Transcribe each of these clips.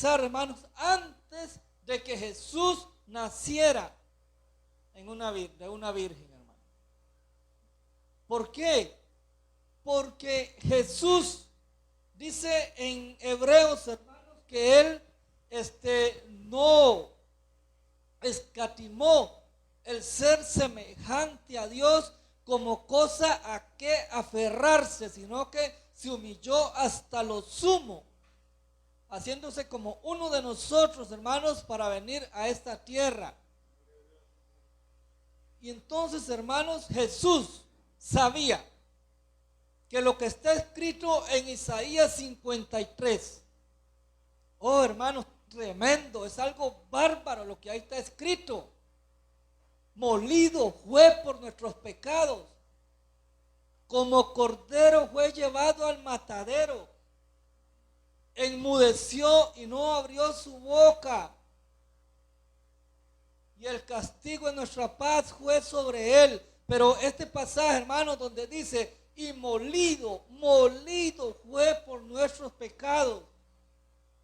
empezar, hermanos, antes de que Jesús naciera de una virgen, hermano. ¿Por qué? Porque Jesús dice en Hebreos, hermanos, que Él no escatimó el ser semejante a Dios como cosa a que aferrarse, sino que se humilló hasta lo sumo, haciéndose como uno de nosotros, hermanos, para venir a esta tierra. Y entonces, hermanos, Jesús sabía que lo que está escrito en Isaías 53, oh hermanos, tremendo, es algo bárbaro lo que ahí está escrito. Molido fue por nuestros pecados, como cordero fue llevado al matadero, enmudeció y no abrió su boca, y el castigo de nuestra paz fue sobre él. Pero este pasaje, hermanos, donde dice, y molido fue por nuestros pecados,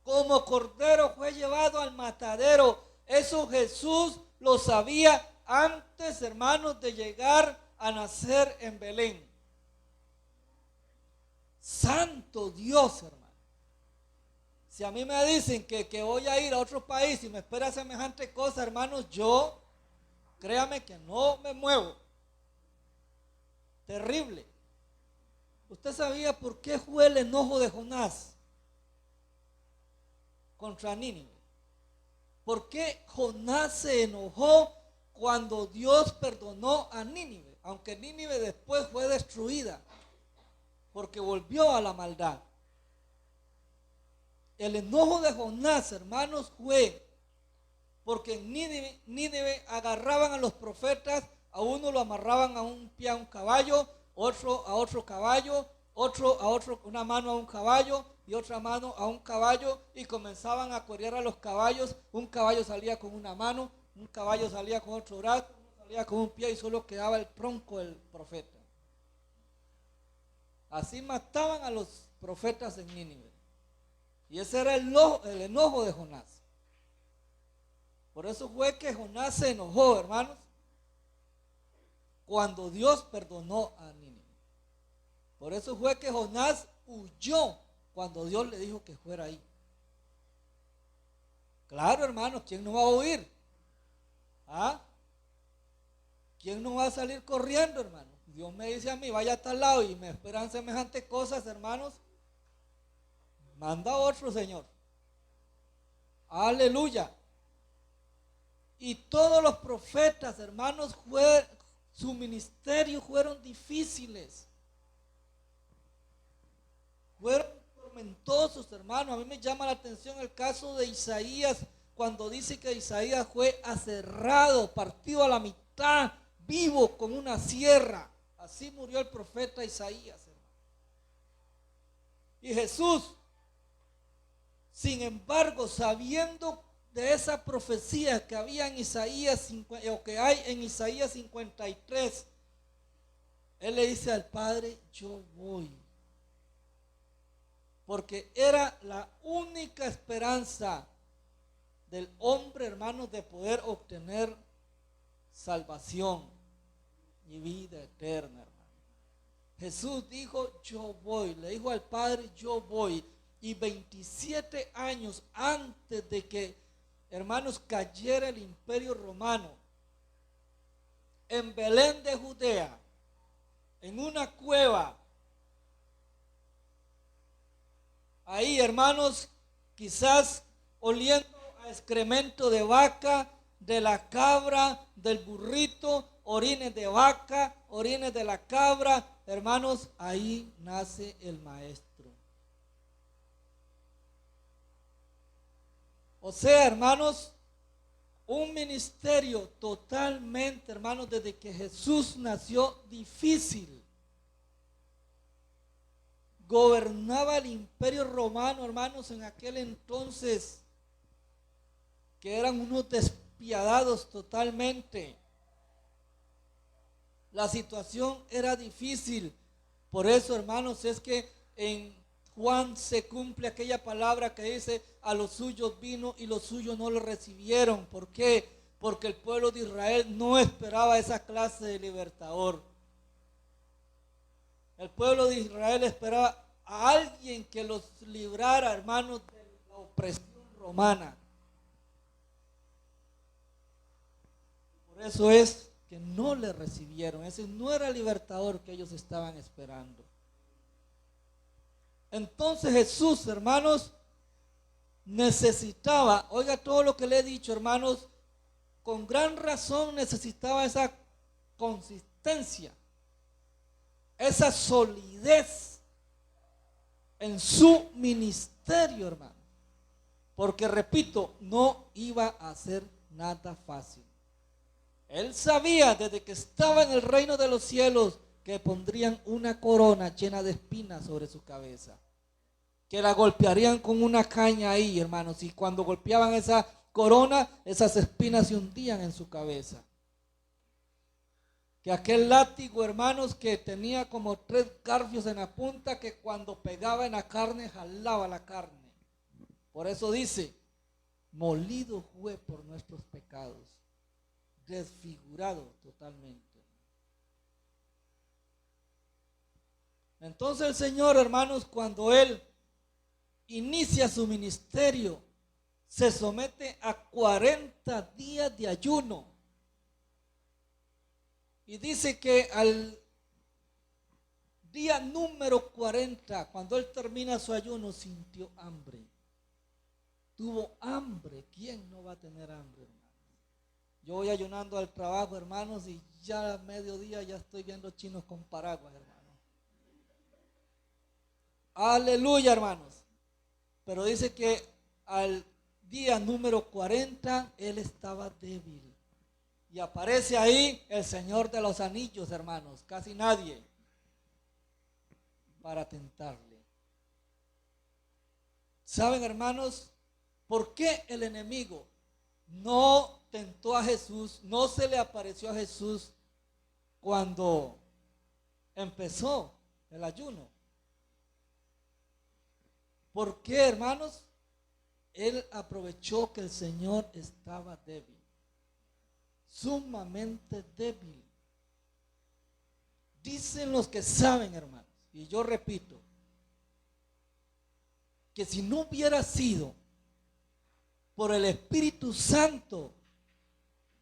como cordero fue llevado al matadero, eso Jesús lo sabía antes, hermanos, de llegar a nacer en Belén. Santo Dios, hermano. Si a mí me dicen que voy a ir a otro país y me espera semejante cosa, hermanos, yo, créame que no me muevo. Terrible. ¿Usted sabía por qué fue el enojo de Jonás contra Nínive? ¿Por qué Jonás se enojó cuando Dios perdonó a Nínive? Aunque Nínive después fue destruida, porque volvió a la maldad. El enojo de Jonás, hermanos, fue porque en Nínive agarraban a los profetas, a uno lo amarraban a un pie a un caballo, otro a otro caballo, otro a otro, una mano a un caballo y otra mano a un caballo, y comenzaban a correr a los caballos. Un caballo salía con una mano, un caballo salía con otro brazo, uno salía con un pie y solo quedaba el tronco del profeta. Así mataban a los profetas en Nínive. Y ese era el enojo de Jonás. Por eso fue que Jonás se enojó, hermanos, cuando Dios perdonó a Nínive. Por eso fue que Jonás huyó cuando Dios le dijo que fuera ahí. Claro, hermanos, ¿quién no va a huir? ¿Ah? ¿Quién no va a salir corriendo, hermano? Dios me dice a mí, vaya a tal lado y me esperan semejantes cosas, hermanos. Manda otro, Señor. Aleluya. Y todos los profetas, hermanos, su ministerio fueron difíciles. Fueron tormentosos, hermanos. A mí me llama la atención el caso de Isaías, cuando dice que Isaías fue aserrado, partido a la mitad, vivo con una sierra. Así murió el profeta Isaías, hermano. Y Jesús, sin embargo, sabiendo de esa profecía que había en Isaías, o que hay en Isaías 53, Él le dice al Padre, yo voy. Porque era la única esperanza del hombre, hermanos, de poder obtener salvación y vida eterna, hermano. Jesús dijo, yo voy. Le dijo al Padre, yo voy. Y 27 años antes de que, hermanos, cayera el imperio romano, en Belén de Judea, en una cueva, ahí, hermanos, quizás oliendo a excremento de vaca, de la cabra, del burrito, orines de vaca, orines de la cabra, hermanos, ahí nace el maestro. O sea, hermanos, un ministerio totalmente, hermanos, desde que Jesús nació, difícil. Gobernaba el imperio romano, hermanos, en aquel entonces, que eran unos despiadados totalmente. La situación era difícil. Por eso, hermanos, es que Juan se cumple aquella palabra que dice: a los suyos vino y los suyos no lo recibieron. ¿Por qué? Porque el pueblo de Israel no esperaba esa clase de libertador. El pueblo de Israel esperaba a alguien que los librara, hermanos, de la opresión romana. Por eso es que no le recibieron. Ese no era el libertador que ellos estaban esperando. Entonces Jesús, hermanos, necesitaba, oiga todo lo que le he dicho, hermanos, con gran razón necesitaba esa consistencia, esa solidez en su ministerio, hermano. Porque repito, no iba a ser nada fácil. Él sabía desde que estaba en el reino de los cielos que pondrían una corona llena de espinas sobre su cabeza, que la golpearían con una caña ahí, hermanos, y cuando golpeaban esa corona, esas espinas se hundían en su cabeza. Que aquel látigo, hermanos, que tenía como 3 garfios en la punta, que cuando pegaba en la carne, jalaba la carne. Por eso dice: molido fue por nuestros pecados, desfigurado totalmente. Entonces el Señor, hermanos, cuando Él inicia su ministerio, se somete a 40 días de ayuno. Y dice que al día número 40, cuando Él termina su ayuno, sintió hambre. Tuvo hambre. ¿Quién no va a tener hambre, hermanos? Yo voy ayunando al trabajo, hermanos, y ya a mediodía ya estoy viendo chinos con paraguas, hermanos. Aleluya, hermanos. Pero dice que al día número 40 él estaba débil. Y aparece ahí el Señor de los Anillos, hermanos, casi nadie, para tentarle. ¿Saben, hermanos, por qué el enemigo no tentó a Jesús, no se le apareció a Jesús cuando empezó el ayuno? ¿Por qué, hermanos? Él aprovechó que el Señor estaba débil, sumamente débil. Dicen los que saben, hermanos, y yo repito, que si no hubiera sido por el Espíritu Santo,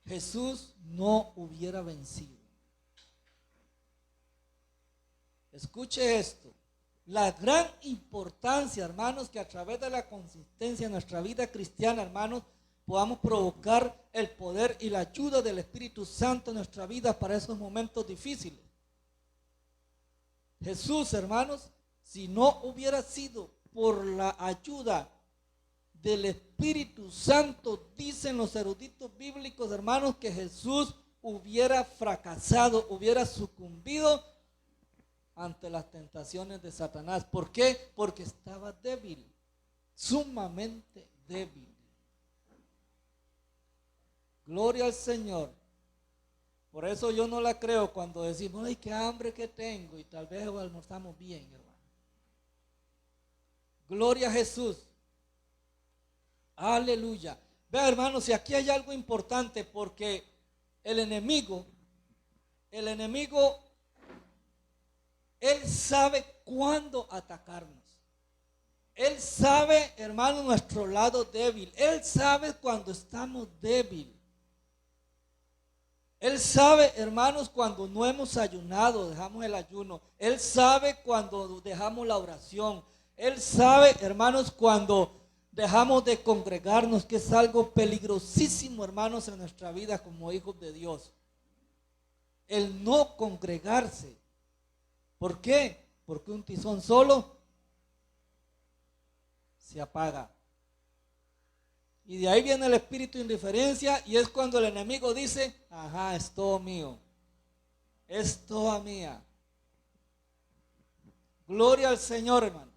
Jesús no hubiera vencido. Escuche esto. La gran importancia, hermanos, que a través de la consistencia en nuestra vida cristiana, hermanos, podamos provocar el poder y la ayuda del Espíritu Santo en nuestra vida para esos momentos difíciles. Jesús, hermanos, si no hubiera sido por la ayuda del Espíritu Santo, dicen los eruditos bíblicos, hermanos, que Jesús hubiera fracasado, hubiera sucumbido ante las tentaciones de Satanás. ¿Por qué? Porque estaba débil, sumamente débil. Gloria al Señor. Por eso yo no la creo cuando decimos: ay, qué hambre que tengo, y tal vez almorzamos bien, hermano. Gloria a Jesús. Aleluya. Vea, hermanos, y aquí hay algo importante, porque el enemigo, él sabe cuándo atacarnos. Él sabe, hermano, nuestro lado débil. Él sabe cuando estamos débiles. Él sabe, hermanos, cuando no hemos ayunado, dejamos el ayuno. Él sabe cuando dejamos la oración. Él sabe, hermanos, cuando dejamos de congregarnos, que es algo peligrosísimo, hermanos, en nuestra vida como hijos de Dios. El no congregarse. ¿Por qué? Porque un tizón solo se apaga. Y de ahí viene el espíritu de indiferencia, y es cuando el enemigo dice: ajá, es todo mío, es toda mía. Gloria al Señor, hermanos.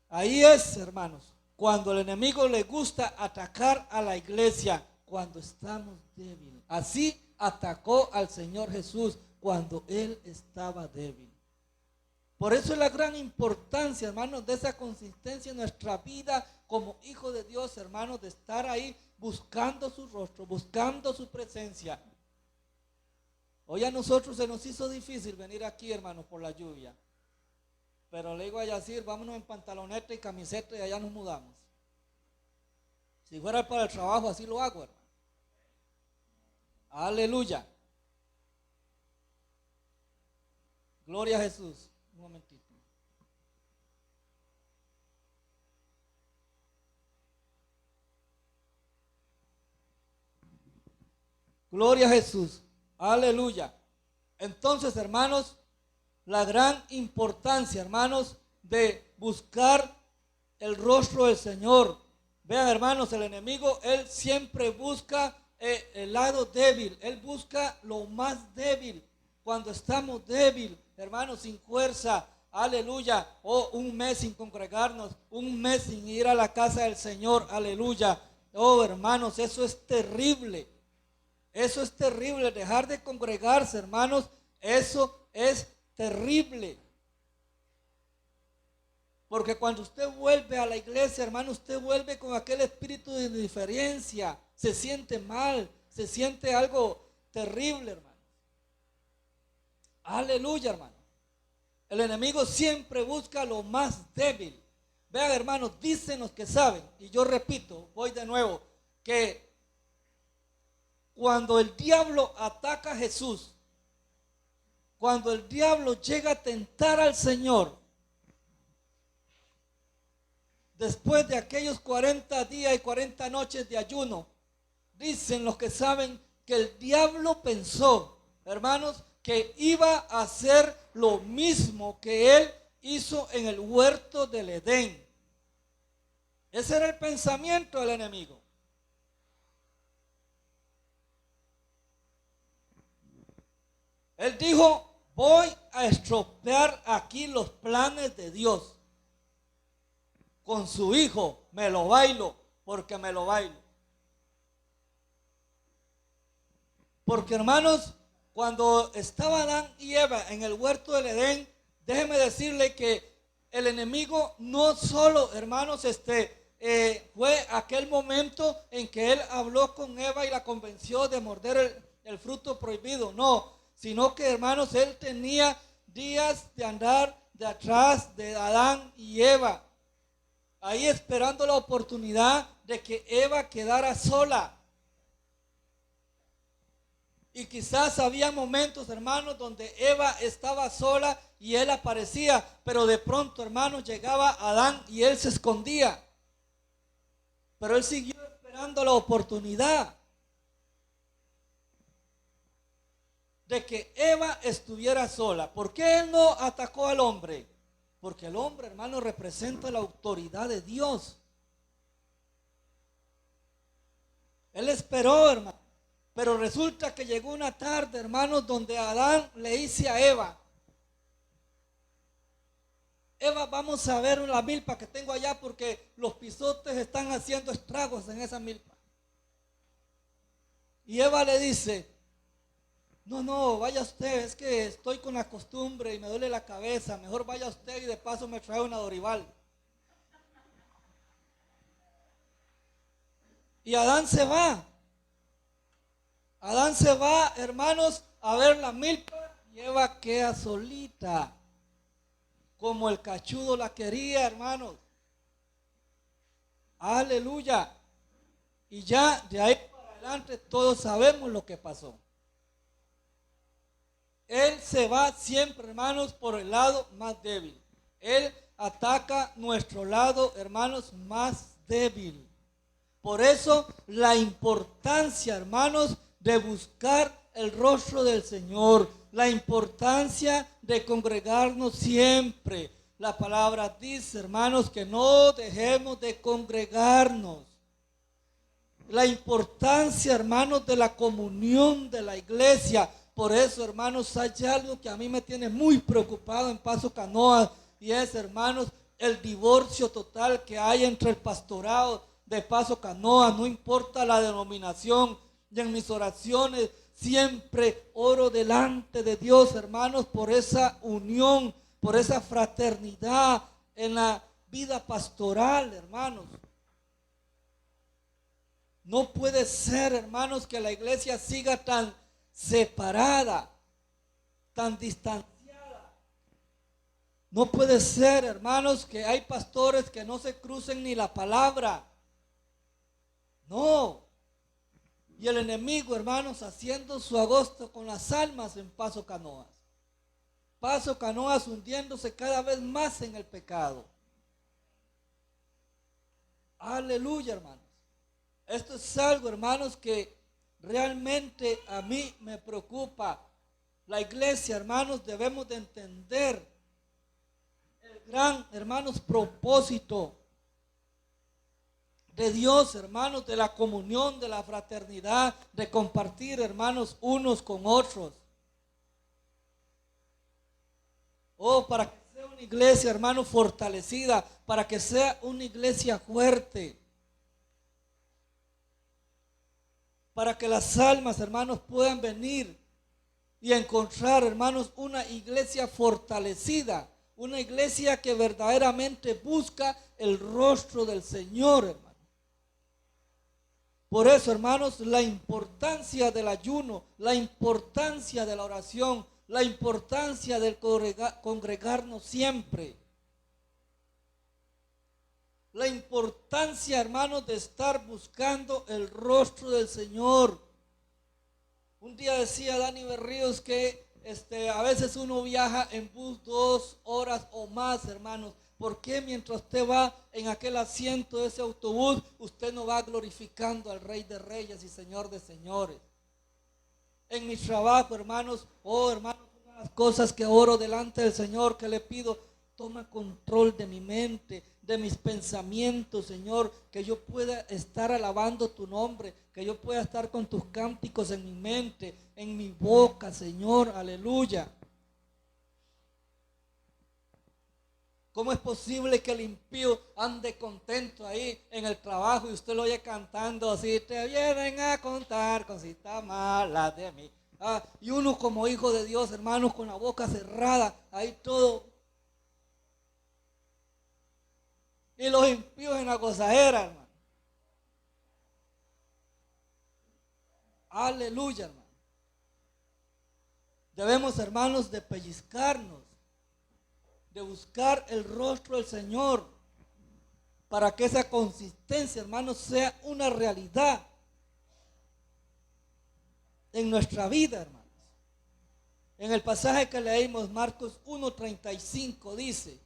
Ahí es, hermanos, cuando el enemigo le gusta atacar a la iglesia, cuando estamos débiles. Así atacó al Señor Jesús cuando él estaba débil. Por eso es la gran importancia, hermanos, de esa consistencia en nuestra vida como hijos de Dios, hermanos, de estar ahí buscando su rostro, buscando su presencia. Hoy a nosotros se nos hizo difícil venir aquí, hermanos, por la lluvia. Pero le digo a Yacir, vámonos en pantaloneta y camiseta y allá nos mudamos. Si fuera para el trabajo, así lo hago, hermano. Aleluya. Gloria a Jesús. Un momentito. Gloria a Jesús. Aleluya. Entonces, hermanos, la gran importancia, hermanos, de buscar el rostro del Señor. Vean, hermanos, el enemigo, él siempre busca el lado débil. Él busca lo más débil. Cuando estamos débil, hermanos, sin fuerza, aleluya, o un mes sin congregarnos, un mes sin ir a la casa del Señor, aleluya. Oh, hermanos, eso es terrible. Eso es terrible, dejar de congregarse, hermanos, eso es terrible. Porque cuando usted vuelve a la iglesia, hermano, usted vuelve con aquel espíritu de indiferencia, se siente mal, se siente algo terrible, hermano. Aleluya, hermano. El enemigo siempre busca lo más débil. Vean, hermanos, dicen los que saben, y yo repito, voy de nuevo, que cuando el diablo ataca a Jesús, cuando el diablo llega a tentar al Señor, después de aquellos 40 días y 40 noches de ayuno, dicen los que saben que el diablo pensó, hermanos, que iba a hacer lo mismo que él hizo en el huerto del Edén. Ese era el pensamiento del enemigo. Él dijo, voy a estropear aquí los planes de Dios. Con su hijo me lo bailo, porque me lo bailo. Porque, hermanos, cuando estaba Adán y Eva en el huerto del Edén, déjeme decirle que el enemigo no solo, hermanos, fue aquel momento en que él habló con Eva y la convenció de morder el fruto prohibido, no, sino que, hermanos, él tenía días de andar de atrás de Adán y Eva, ahí esperando la oportunidad de que Eva quedara sola. Y quizás había momentos, hermanos, donde Eva estaba sola y él aparecía, pero de pronto, hermanos, llegaba Adán y él se escondía. Pero él siguió esperando la oportunidad de que Eva estuviera sola. ¿Por qué él no atacó al hombre? Porque el hombre, hermano, representa la autoridad de Dios. Él esperó, hermano. Pero resulta que llegó una tarde, hermanos, donde Adán le dice a Eva, Eva, vamos a ver la milpa que tengo allá porque los pisotes están haciendo estragos en esa milpa. Y Eva le dice, no, vaya usted, es que estoy con la costumbre y me duele la cabeza, mejor vaya usted y de paso me trae una Dorival. Y Adán se va. Adán se va, hermanos, a ver la milpa y Eva queda solita, como el cachudo la quería, hermanos. Aleluya. Y ya de ahí para adelante todos sabemos lo que pasó. Él se va siempre, hermanos, por el lado más débil. Él ataca nuestro lado, hermanos, más débil. Por eso la importancia, hermanos, de buscar el rostro del Señor, la importancia de congregarnos siempre. La palabra dice, hermanos, que no dejemos de congregarnos. La importancia, hermanos, de la comunión de la iglesia. Por eso, hermanos, hay algo que a mí me tiene muy preocupado en Paso Canoas y es, hermanos, el divorcio total que hay entre el pastorado de Paso Canoas, no importa la denominación. Y en mis oraciones siempre oro delante de Dios, hermanos, por esa unión por esa fraternidad en la vida pastoral, hermanos. No puede ser, hermanos, que la iglesia siga tan separada, tan distanciada. No puede ser, hermanos, que hay pastores que no se crucen ni la palabra. No. Y el enemigo, hermanos, haciendo su agosto con las almas en Paso Canoas. Paso Canoas hundiéndose cada vez más en el pecado. Aleluya, hermanos. Esto es algo, hermanos, que realmente a mí me preocupa. La iglesia, hermanos, debemos de entender el gran, hermanos, propósito de Dios, hermanos, de la comunión, de la fraternidad, de compartir, hermanos, unos con otros. Oh, para que sea una iglesia, hermanos, fortalecida, para que sea una iglesia fuerte, para que las almas, hermanos, puedan venir y encontrar, hermanos, una iglesia fortalecida, una iglesia que verdaderamente busca el rostro del Señor, hermano. Por eso, hermanos, la importancia del ayuno, la importancia de la oración, la importancia del congregarnos siempre. La importancia, hermanos, de estar buscando el rostro del Señor. Un día decía Dani Berríos que a veces uno viaja en bus 2 horas o más, hermanos. ¿Por qué mientras usted va en aquel asiento de ese autobús, usted no va glorificando al Rey de Reyes y Señor de Señores? En mi trabajo, hermanos, hermanos, una de las cosas que oro delante del Señor, que le pido, toma control de mi mente, de mis pensamientos, Señor, que yo pueda estar alabando tu nombre, que yo pueda estar con tus cánticos en mi mente, en mi boca, Señor, aleluya. ¿Cómo es posible que el impío ande contento ahí en el trabajo y usted lo oye cantando así? Te vienen a contar cositas malas de mí. Y uno como hijo de Dios, hermanos, con la boca cerrada, ahí todo. Y los impíos en la gozadera, hermano. Aleluya, hermano. Debemos, hermanos, de pellizcarnos, de buscar el rostro del Señor, para que esa consistencia, hermanos, sea una realidad en nuestra vida, hermanos. En el pasaje que leímos, Marcos 1:35, dice: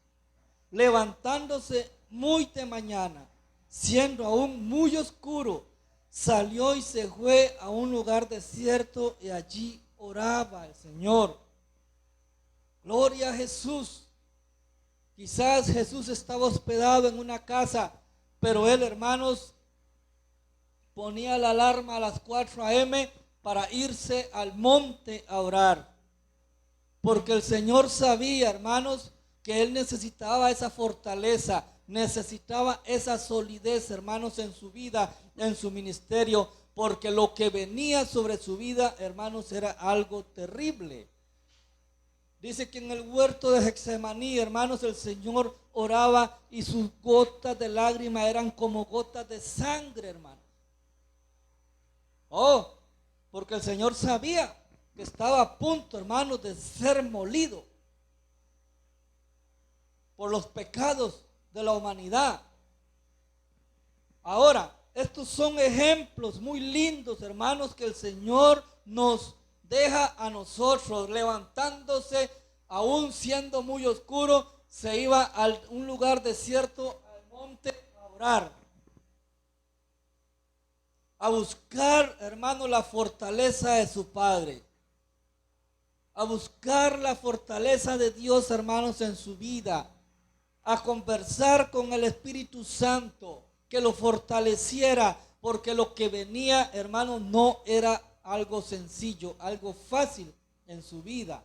levantándose muy de mañana, siendo aún muy oscuro, salió y se fue a un lugar desierto y allí oraba el Señor. Gloria a Jesús. Quizás Jesús estaba hospedado en una casa, pero él, hermanos, ponía la alarma a las 4 a.m. para irse al monte a orar. Porque el Señor sabía, hermanos, que él necesitaba esa fortaleza, necesitaba esa solidez, hermanos, en su vida, en su ministerio, porque lo que venía sobre su vida, hermanos, era algo terrible. Dice que en el huerto de Getsemaní, hermanos, el Señor oraba y sus gotas de lágrima eran como gotas de sangre, hermanos. Porque el Señor sabía que estaba a punto, hermanos, de ser molido por los pecados de la humanidad. Ahora, estos son ejemplos muy lindos, hermanos, que el Señor nos deja a nosotros. Levantándose, aún siendo muy oscuro, se iba a un lugar desierto, al monte, a orar, a buscar, hermanos, la fortaleza de su Padre, a buscar la fortaleza de Dios, hermanos, en su vida, a conversar con el Espíritu Santo, que lo fortaleciera, porque lo que venía, hermanos, no era algo sencillo, algo fácil en su vida.